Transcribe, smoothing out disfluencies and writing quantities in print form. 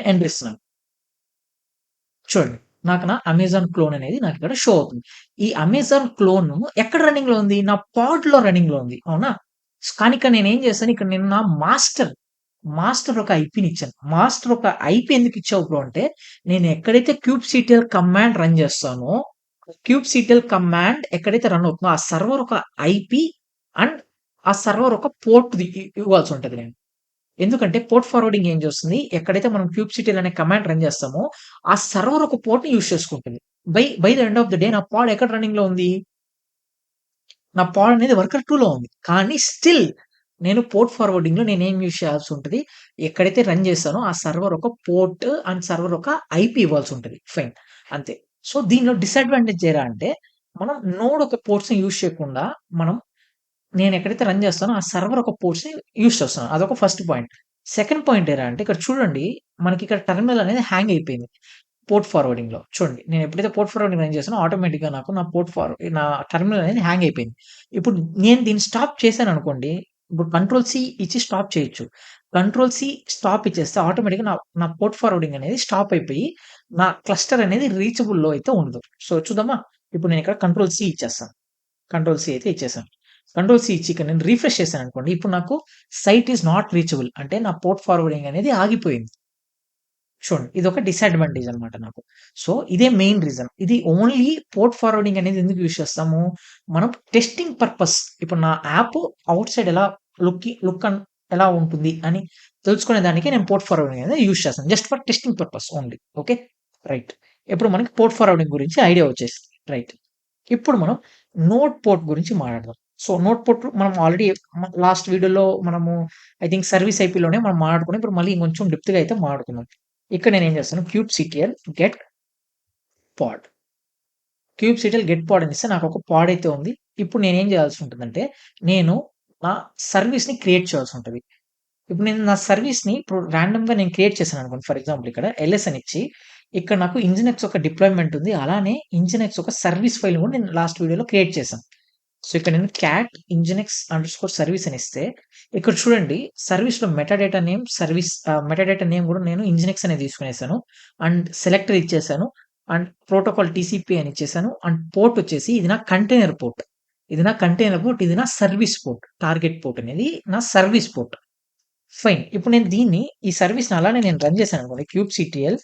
నేను ఎంటర్ ఇస్తున్నాను. చూడండి. నాకు నా అమెజాన్ క్లోన్ అనేది నాకిక్కడ షో అవుతుంది. ఈ అమెజాన్ క్లోన్ ఎక్కడ రన్నింగ్‌లో ఉంది? నా పాడ్‌లో రన్నింగ్‌లో ఉంది. అవునా? కానీ ఇక్కడ నేనేం చేశాను, ఇక్కడ నేను నా మాస్టర్ ఒక ఐపీనిచ్చాను. మాస్టర్ ఒక ఐపీ ఎందుకిచ్చావు బ్రో అంటే, నేను ఎక్కడైతే kubectl కమాండ్ రన్ చేస్తానో, kubectl కమాండ్ ఎక్కడైతే రన్ అవుతుందో, ఆ సర్వర్ ఒక ఐపీ అండ్ ఆ సర్వర్ ఒక పోర్ట్‌ది ఇవ్వాల్సుంటది నేను. ఎందుకంటే పోర్ట్ ఫార్వర్డింగ్ ఏం చేస్తుంది, ఎక్కడైతే మనం kubectl అనే కమాండ్ రన్ చేస్తామో, ఆ సర్వర్ ఒక పోర్ట్‌ని యూజ్ చేసుకుంటుంది. By the end of the day నా పాడ్ ఎక్కడ రన్నింగ్‌లో ఉంది? నా పాడ్ అనేది వర్కర్ 2లో ఉంది. కానీ స్టిల్ నేను పోర్ట్ ఫార్వర్డింగ్‌లో నేనేం యూజ్ చేయాల్సి ఉంటది, ఎక్కడైతే రన్ చేశానో ఆ సర్వర్ ఒక పోర్ట్ అండ్ సర్వర్ ఒక ఐపీ ఇవ్వాల్సి ఉంటది. ఫైన్. అంతే. సో, దీనిలో డిసడ్వాంటేజ్ ఏరా అంటే, మనం నోడ్ ఒక పోర్ట్స్‌ని యూజ్ చేయకుండా మనం నేనెక్కడైతే రన్ చేస్తానో ఆ సర్వర్ ఒక పోర్ట్స్‌ని యూజ్ చేస్తున్నాను. అదొక ఫస్ట్ పాయింట్. సెకండ్ పాయింట్ ఏరా అంటే ఇక్కడ చూడండి, మనకిక్కడ టెర్మినల్ అనేది హ్యాంగ్ అయిపోయింది. పోర్ట్ ఫార్వర్డింగ్‌లో. చూడండి, నేను ఎప్పుడైతే పోర్ట్ ఫార్వర్డింగ్ రన్ చేశానో ఆటోమేటిక్‌గా నాకు నా టెర్మినల్ అనేది హ్యాంగ్ అయిపోయింది. ఇప్పుడు నేను దీన్ని స్టాప్ చేశాననుకోండి, ఇప్పుడు కంట్రోల్ సి ఇచ్చి స్టాప్ చేయొచ్చు. కంట్రోల్ సి స్టాప్ ఇచ్చేస్తే ఆటోమేటిక్‌గా నా నా పోర్ట్ ఫార్వర్డింగ్ అనేది స్టాప్ అయిపోయి, నా క్లస్టర్ అనేది రీచబుల్‌లో అయితే ఉండదు. సో, చూద్దామా? ఇప్పుడు నేనిక్కడ కంట్రోల్ సి ఇచ్చేస్తాను. కంట్రోల్ సి అయితే ఇచ్చేసాను. కంట్రోల్ సి ఇచ్చి ఇక్కడ నేను రిఫ్రెష్ చేశాననుకోండి, ఇప్పుడు నాకు సైట్ ఈస్ నాట్ రీచబుల్ అంటే నా పోర్ట్ ఫార్వర్డింగ్ అనేది ఆగిపోయింది. చూడండి. ఇదొక డిసడ్వాంటేజ్ అన్నమాట నాకు. సో, ఇదే మెయిన్ రీజన్. ఇది ఓన్లీ పోర్ట్ ఫార్వర్డింగ్ అనేది ఎందుకు యూజ్ చేస్తాము? మనం టెస్టింగ్ పర్పస్, ఇప్పుడు నా యాప్ ఔట్ సైడ్ ఎలా లుక్ ఎలా ఉంటుంది అని తెలుసుకునే దానికి నేను పోర్ట్ ఫార్వర్డింగ్ అనేది యూజ్ చేస్తాను. Just for testing purpose only. Okay. Right. ఇప్పుడు మనకి పోర్ట్ ఫార్వర్డింగ్ గురించి ఐడియా వచ్చేసింది. రైట్. ఇప్పుడు మనం నోడ్ పోర్ట్ గురించి మాట్లాడదాం. సో, నోడ్ పోర్ట్ మనం ఆల్రెడీ లాస్ట్ వీడియోలో మనము ఐ థింక్ సర్వీస్ ఐపీలోనే మనం మాట్లాడుకున్నాం. ఇప్పుడు మళ్ళీ ఇంకొంచెం డెప్త్‌గా అయితే మాట్లాడుకుందాం. ఇక్కడ నేనేం చేస్తాను, kubectl గెట్ పాడ్. kubectl గెట్ పాడ్ అని ఇస్తే నాకొక పాడ్ అయితే ఉంది. ఇప్పుడు నేనేం చేయాల్సి ఉంటదంటే, నేను నా సర్వీస్‌ని క్రియేట్ చేయాల్సి ఉంటది. ఇప్పుడు నేను నా సర్వీస్‌ని ఇప్పుడు రాండమ్‌గా నేను క్రియేట్ చేశాననుకోండి. ఫర్ ఎగ్జాంపుల్ ఇక్కడ ఎల్ఎస్ అని ఇచ్చి, ఇక్కడ నాకు ఇంజినెక్స్ ఒక డిప్లాయ్‌మెంట్ ఉంది. అలానే ఇంజినెక్స్ ఒక సర్వీస్ ఫైల్ కూడా నేను లాస్ట్ వీడియోలో క్రియేట్ చేశాను. సో, ఇక్కడ నేను క్యాట్ ఇంజినెక్స్ అండర్‌స్కోర్ సర్వీస్ అని ఇస్తే, ఇక్కడ చూడండి సర్వీస్‌లో మెటాడేటా నేమ్ కూడా నేను ఇంజినెక్స్ అనే తీసుకునేసాను. అండ్ సెలెక్టర్ ఇచ్చేసాను. అండ్ ప్రోటోకాల్ టీసీపీ అని ఇచ్చేసాను. అండ్ పోర్ట్ వచ్చేసి ఇది నా కంటైనర్ పోర్ట్. ఇది నా సర్వీస్ పోర్ట్. టార్గెట్ పోర్ట్ అనేది నా సర్వీస్ పోర్ట్. ఫైన్. ఇప్పుడు నేను దీన్ని ఈ సర్వీస్‌ని అలానే నేను రన్ చేశాననుకోండి, kubectl